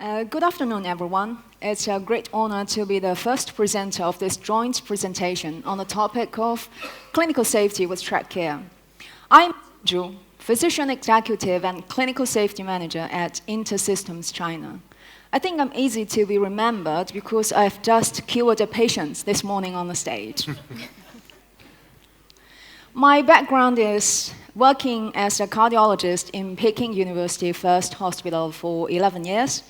Good afternoon, everyone. It's a great honor to be the first presenter of this joint presentation on the topic of clinical safety with TrakCare. I'm Qianzhu, physician executive and clinical safety manager at InterSystems China. I think I'm easy to be remembered because I've just cured a patient this morning on the stage. My background is working as a cardiologist in Peking University First Hospital for 11 years.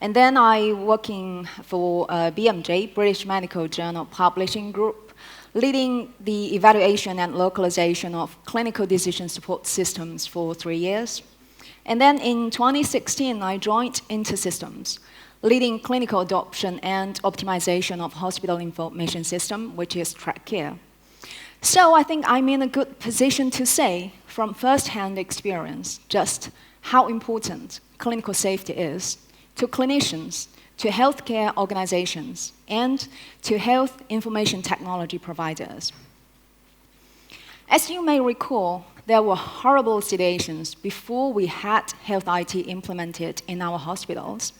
And then I working for BMJ, British Medical Journal Publishing Group, leading the evaluation and localization of clinical decision support systems for 3 years. And then in 2016, I joined InterSystems, leading clinical adoption and optimization of hospital information system, which is TrakCare. So I think I'm in a good position to say, from first-hand experience, just how important clinical safety is to clinicians, to healthcare organizations, and to health information technology providers. As you may recall, there were horrible situations before we had health IT implemented in our hospitals.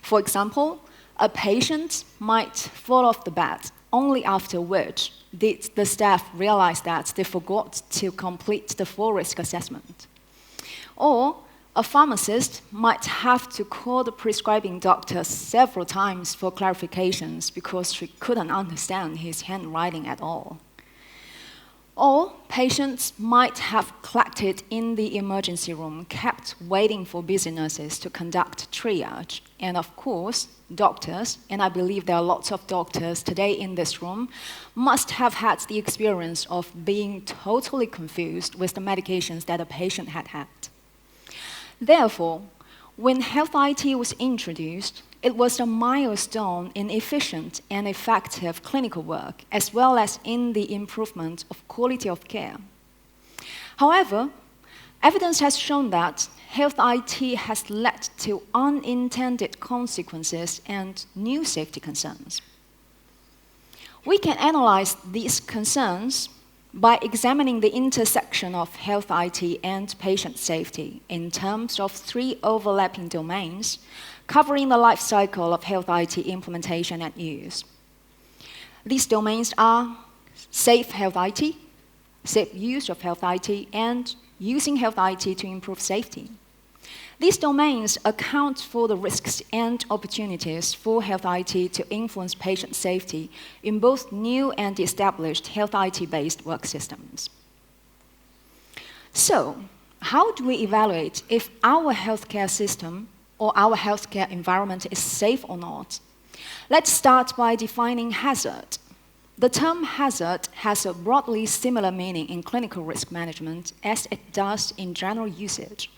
For example, a patient might fall off the bed, only after which did the staff realize that they forgot to complete the full risk assessment. Or a pharmacist might have to call the prescribing doctor several times for clarifications because she couldn't understand his handwriting at all. Or patients might have collected in the emergency room, kept waiting for busy nurses to conduct triage. And of course, doctors, and I believe there are lots of doctors today in this room, must have had the experience of being totally confused with the medications that a patient had had. Therefore, when health IT was introduced, it was a milestone in efficient and effective clinical work, as well as in the improvement of quality of care. However, evidence has shown that health IT has led to unintended consequences and new safety concerns. We can analyze these concerns by examining the intersection of health IT and patient safety in terms of 3 overlapping domains covering the life cycle of health IT implementation and use. These domains are safe health IT, safe use of health IT, and using health IT to improve safety. These domains account for the risks and opportunities for health IT to influence patient safety in both new and established health IT-based work systems. So, how do we evaluate if our healthcare system or our healthcare environment is safe or not? Let's start by defining hazard. The term hazard has a broadly similar meaning in clinical risk management as it does in general usage.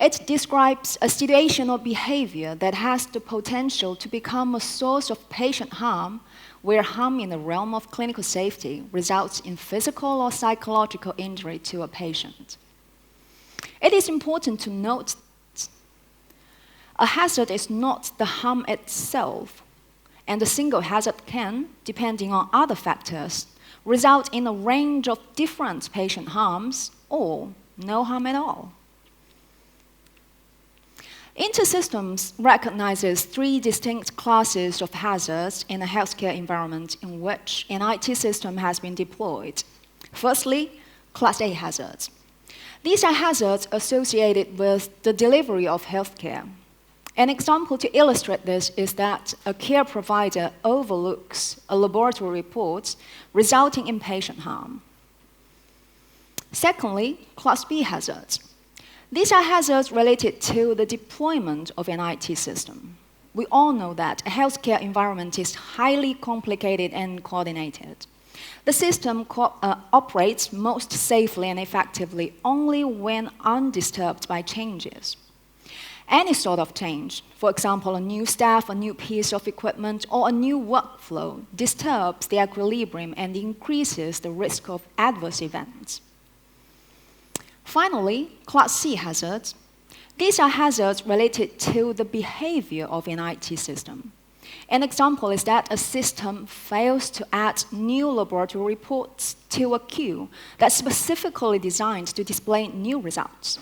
It describes a situation or behavior that has the potential to become a source of patient harm, where harm in the realm of clinical safety results in physical or psychological injury to a patient. It is important to note that a hazard is not the harm itself, and a single hazard can, depending on other factors, result in a range of different patient harms or no harm at all. InterSystems recognizes 3 distinct classes of hazards in a healthcare environment in which an IT system has been deployed. Firstly, Class A hazards. These are hazards associated with the delivery of healthcare. An example to illustrate this is that a care provider overlooks a laboratory report, resulting in patient harm. Secondly, Class B hazards. These are hazards related to the deployment of an IT system. We all know that a healthcare environment is highly complicated and coordinated. The system operates most safely and effectively only when undisturbed by changes. Any sort of change, for example, a new staff, a new piece of equipment, or a new workflow, disturbs the equilibrium and increases the risk of adverse events. Finally, Class C hazards. These are hazards related to the behavior of an IT system. An example is that a system fails to add new laboratory reports to a queue that's specifically designed to display new results.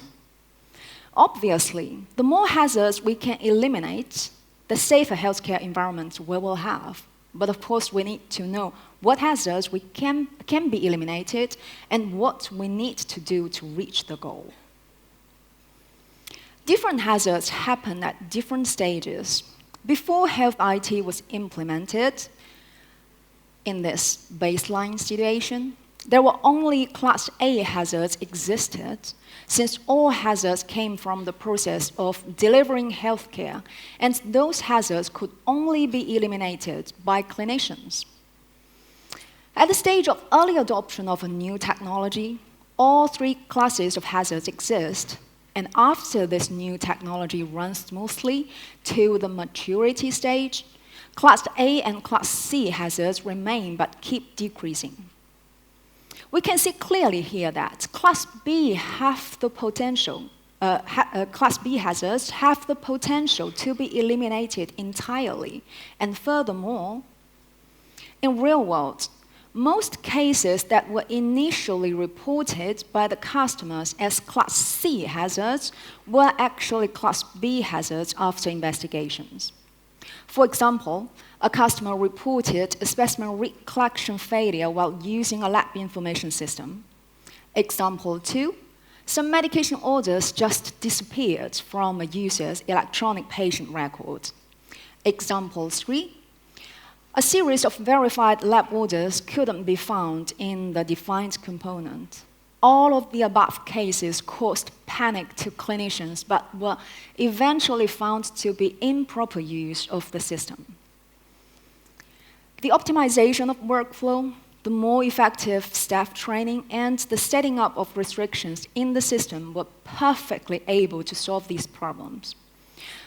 Obviously, the more hazards we can eliminate, the safer healthcare environment we will have. But of course, we need to know what hazards we can be eliminated and what we need to do to reach the goal. Different hazards happen at different stages. Before health IT was implemented in this baseline situation, there were only Class A hazards existed, since all hazards came from the process of delivering healthcare, and those hazards could only be eliminated by clinicians. At the stage of early adoption of a new technology, all three classes of hazards exist, and after this new technology runs smoothly to the maturity stage, Class A and Class C hazards remain but keep decreasing. We can see clearly here that Class B have the potential, Class B hazards have the potential to be eliminated entirely. And furthermore, in real world, most cases that were initially reported by the customers as Class C hazards were actually Class B hazards after investigations. For example, a customer reported a specimen read collection failure while using a lab information system. Example 2, some medication orders just disappeared from a user's electronic patient record. Example 3, a series of verified lab orders couldn't be found in the defined component. All of the above cases caused panic to clinicians, but were eventually found to be improper use of the system. The optimization of workflow, the more effective staff training, and the setting up of restrictions in the system were perfectly able to solve these problems.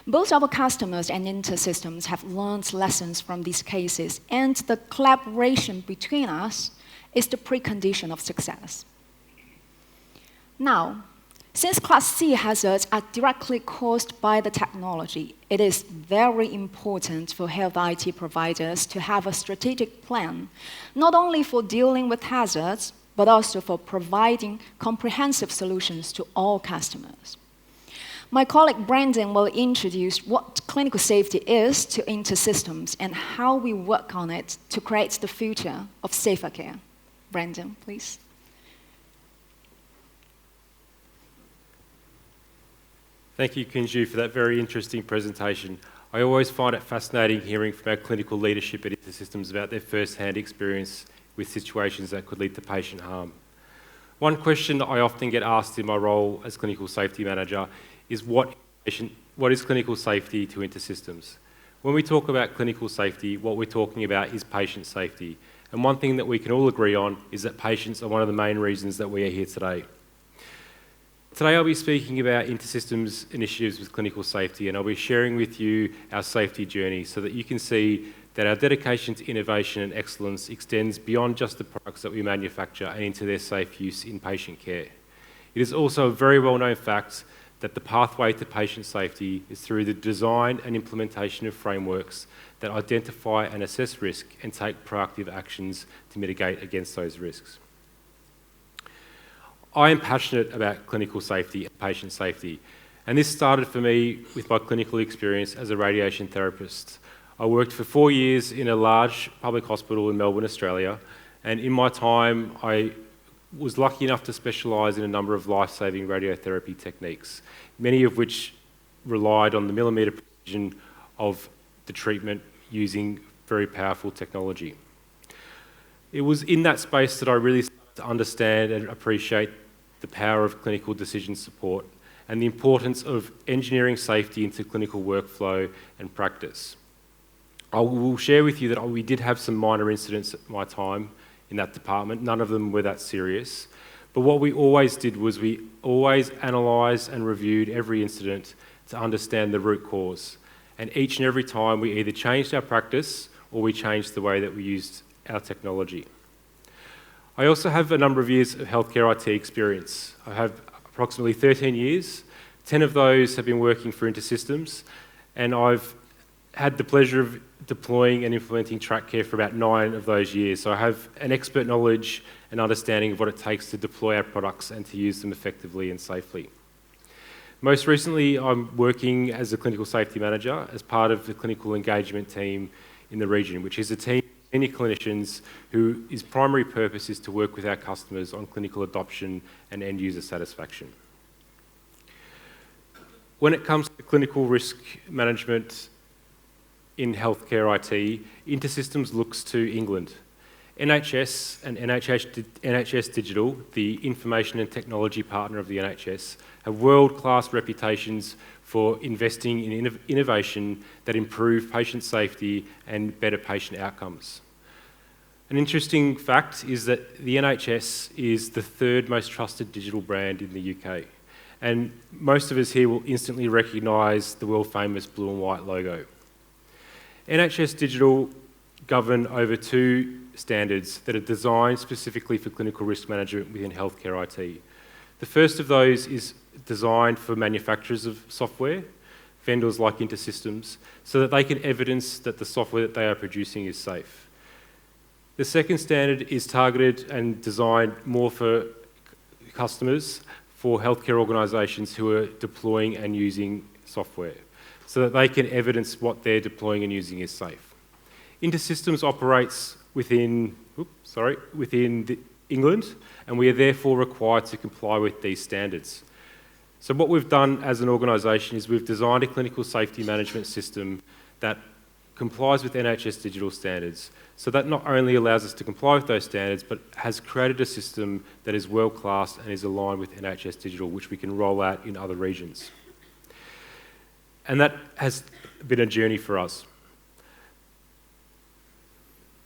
Both our customers and InterSystems have learned lessons from these cases, and the collaboration between us is the precondition of success. Now, since Class C hazards are directly caused by the technology, it is very important for health IT providers to have a strategic plan, not only for dealing with hazards, but also for providing comprehensive solutions to all customers. My colleague Brandon will introduce what clinical safety is to InterSystems and how we work on it to create the future of safer care. Brandon, please. Thank you, Qianzhu, for that very interesting presentation. I always find it fascinating hearing from our clinical leadership at InterSystems about their first-hand experience with situations that could lead to patient harm. One question that I often get asked in my role as clinical safety manager is what is clinical safety to InterSystems? When we talk about clinical safety, what we're talking about is patient safety. And one thing that we can all agree on is that patients are one of the main reasons that we are here today. Today I'll be speaking about InterSystems initiatives with clinical safety, and I'll be sharing with you our safety journey so that you can see that our dedication to innovation and excellence extends beyond just the products that we manufacture and into their safe use in patient care. It is also a very well-known fact that the pathway to patient safety is through the design and implementation of frameworks that identify and assess risk and take proactive actions to mitigate against those risks. I am passionate about clinical safety and patient safety, and this started for me with my clinical experience as a radiation therapist. I worked for 4 years in a large public hospital in Melbourne, Australia, and in my time I was lucky enough to specialise in a number of life-saving radiotherapy techniques, many of which relied on the millimetre precision of the treatment using very powerful technology. It was in that space that I really started to understand and appreciate the power of clinical decision support and the importance of engineering safety into clinical workflow and practice. I will share with you that we did have some minor incidents at my time in that department. None of them were that serious. But what we always did was we always analysed and reviewed every incident to understand the root cause. And each and every time we either changed our practice or we changed the way that we used our technology. I also have a number of years of healthcare IT experience. I have approximately 13 years. 10 of those have been working for InterSystems, and I've had the pleasure of deploying and implementing TrakCare for about 9 of those years. So I have an expert knowledge and understanding of what it takes to deploy our products and to use them effectively and safely. Most recently, I'm working as a clinical safety manager as part of the clinical engagement team in the region, which is a team of senior clinicians whose primary purpose is to work with our customers on clinical adoption and end user satisfaction. When it comes to clinical risk management in healthcare IT, InterSystems looks to England. NHS and NHS Digital, the information and technology partner of the NHS, have world-class reputations for investing in innovation that improve patient safety and better patient outcomes. An interesting fact is that the NHS is the third most trusted digital brand in the UK, and most of us here will instantly recognise the world-famous blue and white logo. NHS Digital govern over 2 standards that are designed specifically for clinical risk management within healthcare IT. The first of those is designed for manufacturers of software, vendors like InterSystems, so that they can evidence that the software that they are producing is safe. The second standard is targeted and designed more for customers, for healthcare organisations who are deploying and using software, so that they can evidence what they're deploying and using is safe. InterSystems operates within England, and we are therefore required to comply with these standards. So what we've done as an organisation is we've designed a clinical safety management system that complies with NHS Digital standards. So that not only allows us to comply with those standards, but has created a system that is world-class and is aligned with NHS Digital, which we can roll out in other regions. And that has been a journey for us.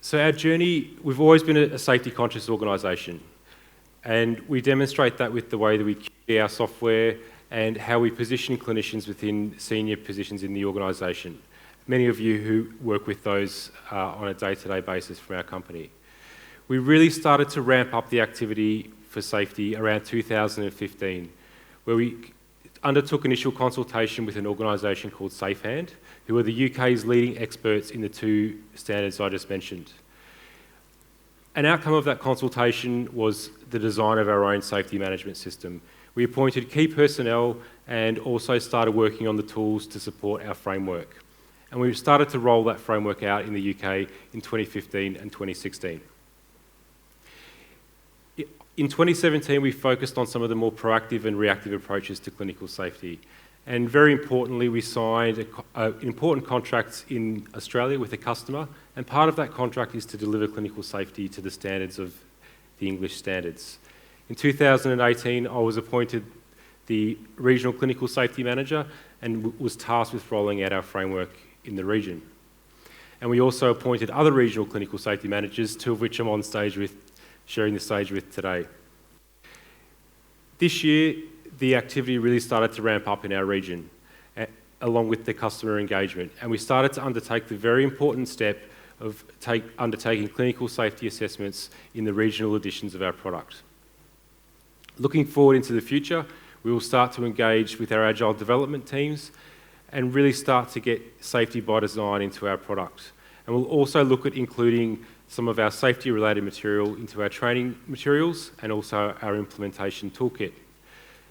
So our journey, we've always been a safety-conscious organisation, and we demonstrate that with the way that we QA our software and how we position clinicians within senior positions in the organisation. Many of you who work with those on a day-to-day basis from our company. We really started to ramp up the activity for safety around 2015, where we undertook initial consultation with an organisation called SafeHand, who are the UK's leading experts in the 2 standards I just mentioned. An outcome of that consultation was the design of our own safety management system. We appointed key personnel and also started working on the tools to support our framework. And we started to roll that framework out in the UK in 2015 and 2016. In 2017, we focused on some of the more proactive and reactive approaches to clinical safety. And very importantly, we signed an important contract in Australia with a customer, and part of that contract is to deliver clinical safety to the standards of the English standards. In 2018, I was appointed the Regional Clinical Safety Manager and was tasked with rolling out our framework in the region. And we also appointed other regional clinical safety managers, 2 of which I'm on stage with, sharing the stage with today. This year, the activity really started to ramp up in our region, along with the customer engagement, and we started to undertake the very important step of undertaking clinical safety assessments in the regional editions of our product. Looking forward into the future, we will start to engage with our agile development teams and really start to get safety by design into our product. And we'll also look at including some of our safety-related material into our training materials and also our implementation toolkit.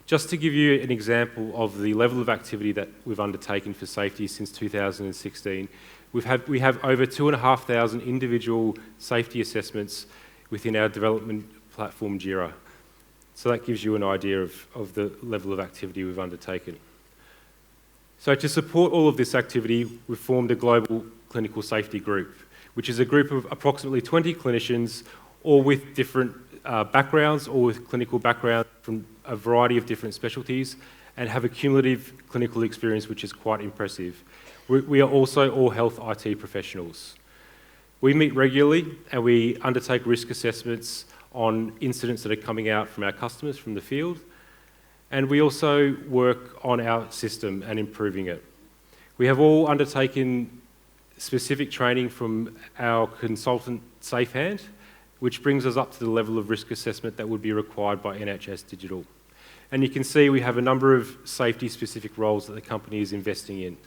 Just to give you an example of the level of activity that we've undertaken for safety since 2016, we have over 2,500 individual safety assessments within our development platform, Jira. So that gives you an idea of the level of activity we've undertaken. So to support all of this activity, we've formed a global clinical safety group, which is a group of approximately 20 clinicians, all with different backgrounds, all with clinical background from a variety of different specialties, and have a cumulative clinical experience which is quite impressive. We are also all health IT professionals. We meet regularly and we undertake risk assessments on incidents that are coming out from our customers from the field, and we also work on our system and improving it. We have all undertaken specific training from our consultant SafeHand, which brings us up to the level of risk assessment that would be required by NHS Digital. And you can see we have a number of safety-specific roles that the company is investing in,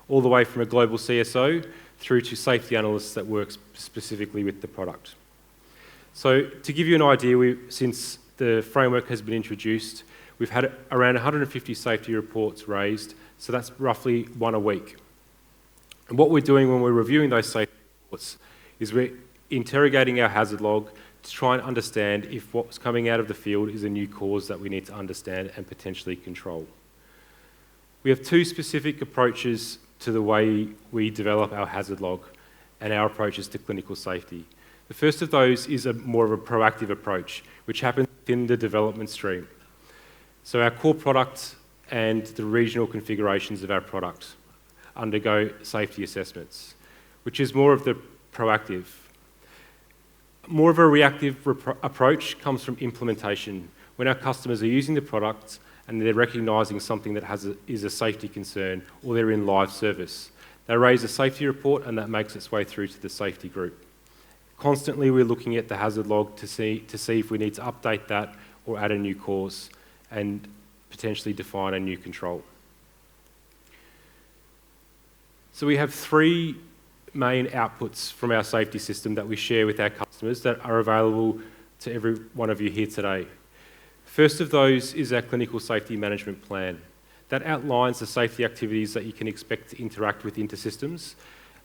all the way from a global CSO through to safety analysts that work specifically with the product. So to give you an idea, since the framework has been introduced, We've had around 150 safety reports raised, so that's roughly one a week. And what we're doing when we're reviewing those safety reports is we're interrogating our hazard log to try and understand if what's coming out of the field is a new cause that we need to understand and potentially control. We have two specific approaches to the way we develop our hazard log and our approaches to clinical safety. The first of those is more of a proactive approach, which happens in the development stream. So our core product and the regional configurations of our product undergo safety assessments, which is more of the proactive. More of a reactive approach comes from implementation, when our customers are using the product and they're recognising something that is a safety concern, or they're in live service. They raise a safety report and that makes its way through to the safety group. Constantly we're looking at the hazard log to see if we need to update that or add a new cause and potentially define a new control. So we have three main outputs from our safety system that we share with our customers that are available to every one of you here today. First of those is our clinical safety management plan. That outlines the safety activities that you can expect to interact with InterSystems,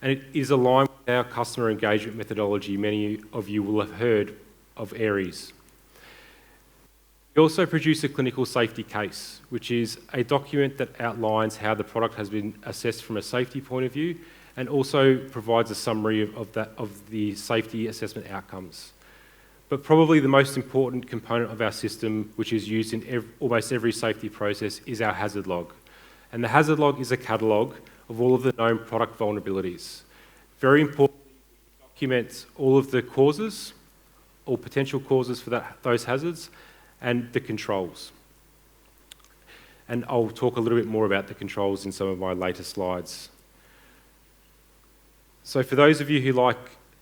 and it is aligned with our customer engagement methodology. Many of you will have heard of ARIES. We also produce a clinical safety case, which is a document that outlines how the product has been assessed from a safety point of view, and also provides a summary of the safety assessment outcomes. But probably the most important component of our system, which is used in almost every safety process, is our hazard log. And the hazard log is a catalogue of all of the known product vulnerabilities. Very importantly, it documents all of the causes, or potential causes for those hazards, and the controls. And I'll talk a little bit more about the controls in some of my later slides. So for those of you who like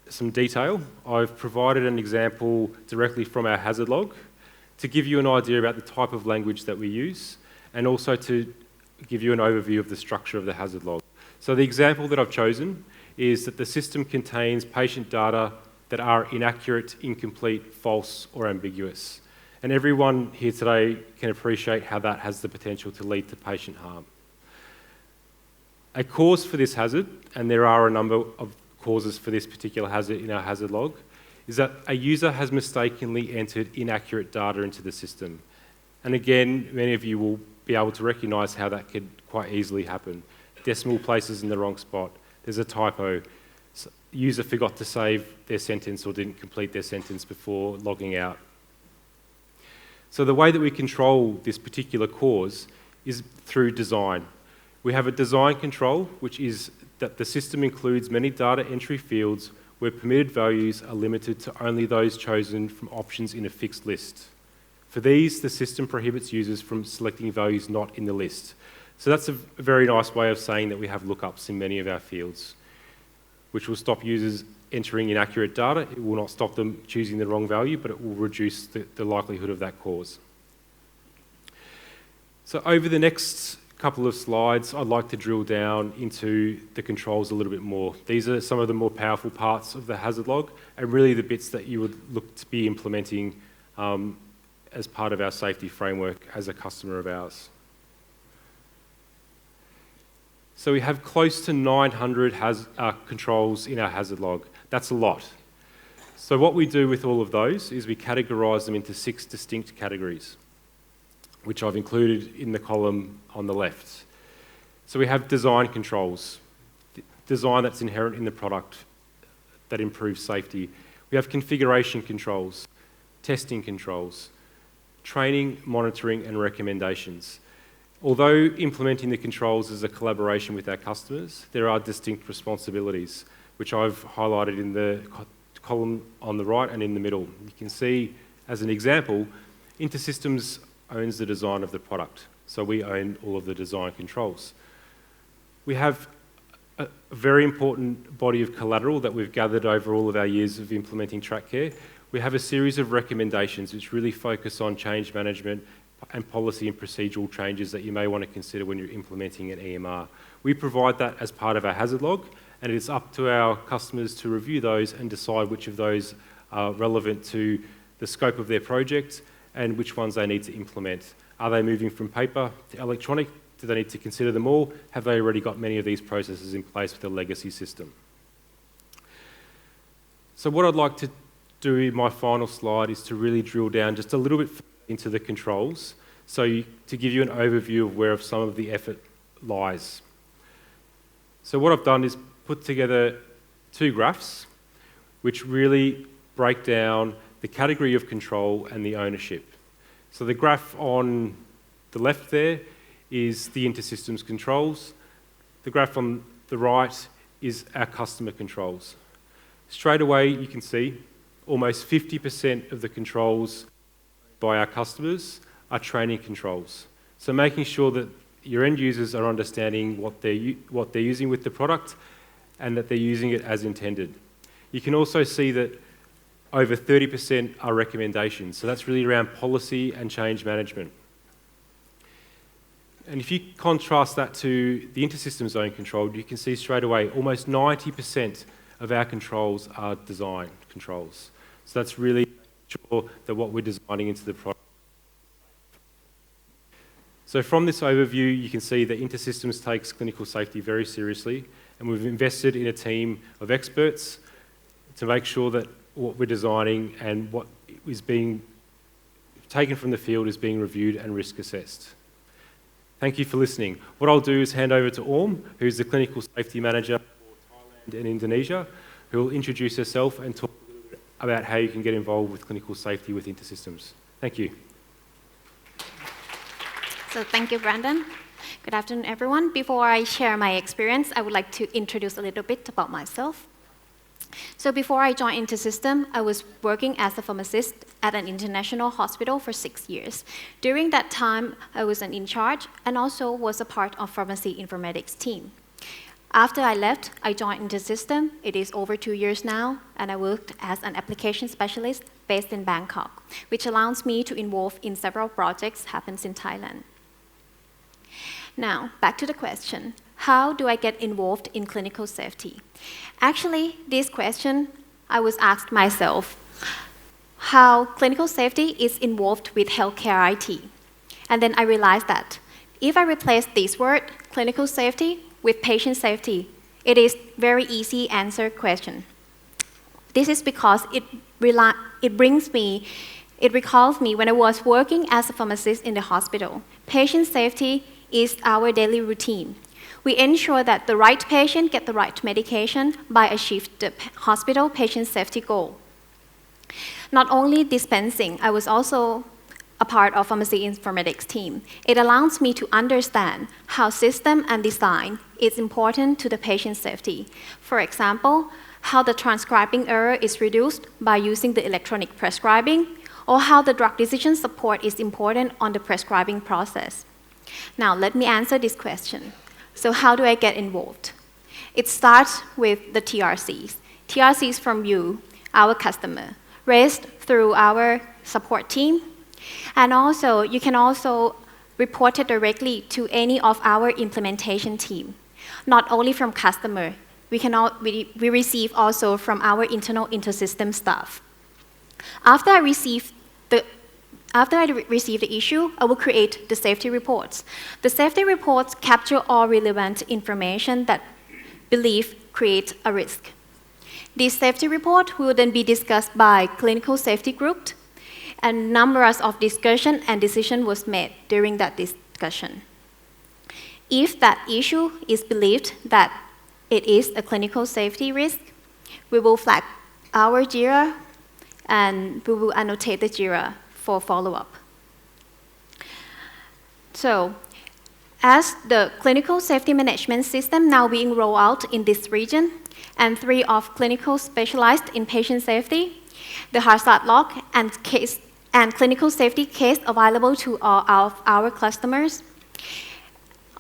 some detail, I've provided an example directly from our hazard log to give you an idea about the type of language that we use, and also to give you an overview of the structure of the hazard log. So the example that I've chosen is that the system contains patient data that are inaccurate, incomplete, false, or ambiguous. And everyone here today can appreciate how that has the potential to lead to patient harm. A cause for this hazard, and there are a number of causes for this particular hazard in our hazard log, is that a user has mistakenly entered inaccurate data into the system. And again, many of you will be able to recognise how that could quite easily happen. Decimal places in the wrong spot, there's a typo, user forgot to save their sentence or didn't complete their sentence before logging out. So the way that we control this particular cause is through design. We have a design control, which is that the system includes many data entry fields where permitted values are limited to only those chosen from options in a fixed list. For these, the system prohibits users from selecting values not in the list. So that's a very nice way of saying that we have lookups in many of our fields, which will stop users entering inaccurate data. It will not stop them choosing the wrong value, but it will reduce the likelihood of that cause. So over the next couple of slides, I'd like to drill down into the controls a little bit more. These are some of the more powerful parts of the hazard log, and really the bits that you would look to be implementing as part of our safety framework as a customer of ours. So we have close to 900 controls in our hazard log. That's a lot. So what we do with all of those is we categorise them into 6 distinct categories, which I've included in the column on the left. So we have design controls, design that's inherent in the product that improves safety. We have configuration controls, testing controls, training, monitoring, and recommendations. Although implementing the controls is a collaboration with our customers, there are distinct responsibilities, which I've highlighted in the column on the right and in the middle. You can see, as an example, InterSystems owns the design of the product, so we own all of the design controls. We have a very important body of collateral that we've gathered over all of our years of implementing TrakCare. We have a series of recommendations which really focus on change management and policy and procedural changes that you may want to consider when you're implementing an EMR. We provide that as part of our hazard log, and it's up to our customers to review those and decide which of those are relevant to the scope of their project and which ones they need to implement Are they moving from paper to electronic? Do they need to consider them all? Have they already got many of these processes in place with a legacy system? So what I'd like to do in my final slide is to really drill down just a little bit into the controls, to give you an overview of where some of the effort lies. So what I've done is put together two graphs which really break down the category of control and the ownership. So the graph on the left there is the InterSystems controls. The graph on the right is our customer controls. Straight away you can see almost 50% of the controls by our customers are training controls. So making sure that your end users are understanding what they're using with the product and that they're using it as intended. You can also see that over 30% are recommendations. So that's really around policy and change management. And if you contrast that to the InterSystems own control, you can see straight away almost 90% of our controls are design controls. So that's really sure that what we're designing into the product. So from this overview, you can see that InterSystems takes clinical safety very seriously, and we've invested in a team of experts to make sure that what we're designing and what is being taken from the field is being reviewed and risk assessed. Thank you for listening. What I'll do is hand over to Orm, who's the Clinical Safety Manager for Thailand and Indonesia, who will introduce herself and talk a little bit about how you can get involved with clinical safety with InterSystems. Thank you. So thank you, Brandon. Good afternoon, everyone. Before I share my experience, I would like to introduce a little bit about myself. So before I joined InterSystems, I was working as a pharmacist at an international hospital for 6 years. During that time, I was in charge and also was a part of pharmacy informatics team. After I left, I joined InterSystems. It is over 2 years now, and I worked as an application specialist based in Bangkok, which allows me to involve in several projects happens in Thailand. Now, back to the question. How do I get involved in clinical safety? Actually, this question I was asked myself, how clinical safety is involved with healthcare IT. And then I realized that if I replace this word, clinical safety, with patient safety, it is very easy answer question. This is because it recalls me when I was working as a pharmacist in the hospital. Patient safety is our daily routine. We ensure that the right patient get the right medication by achieving the hospital patient safety goal. Not only dispensing, I was also a part of pharmacy informatics team. It allows me to understand how system and design is important to the patient safety. For example, how the transcribing error is reduced by using the electronic prescribing, or how the drug decision support is important on the prescribing process. Now, let me answer this question. So how do I get involved? It starts with the TRCs. TRCs from you, our customer, raised through our support team. And also, you can also report it directly to any of our implementation team. Not only from customer, we receive also from our internal InterSystems staff. After I receive the issue, I will create the safety reports. The safety reports capture all relevant information that believe create a risk. This safety report will then be discussed by clinical safety group, and numerous of discussion and decision was made during that discussion. If that issue is believed that it is a clinical safety risk, we will flag our JIRA and we will annotate the JIRA for follow-up. So, as the clinical safety management system now being rolled out in this region, and 3 of clinical specialized in patient safety, the hazard log and clinical safety case available to all of our customers.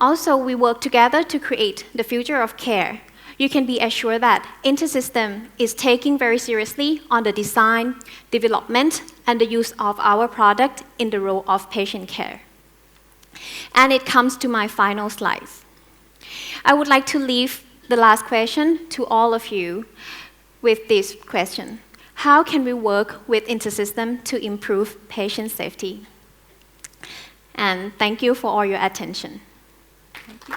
Also, we work together to create the future of care. You can be assured that InterSystems is taking very seriously on the design, development, and the use of our product in the role of patient care. And it comes to my final slides. I would like to leave the last question to all of you with this question. How can we work with InterSystems to improve patient safety? And thank you for all your attention. Thank you.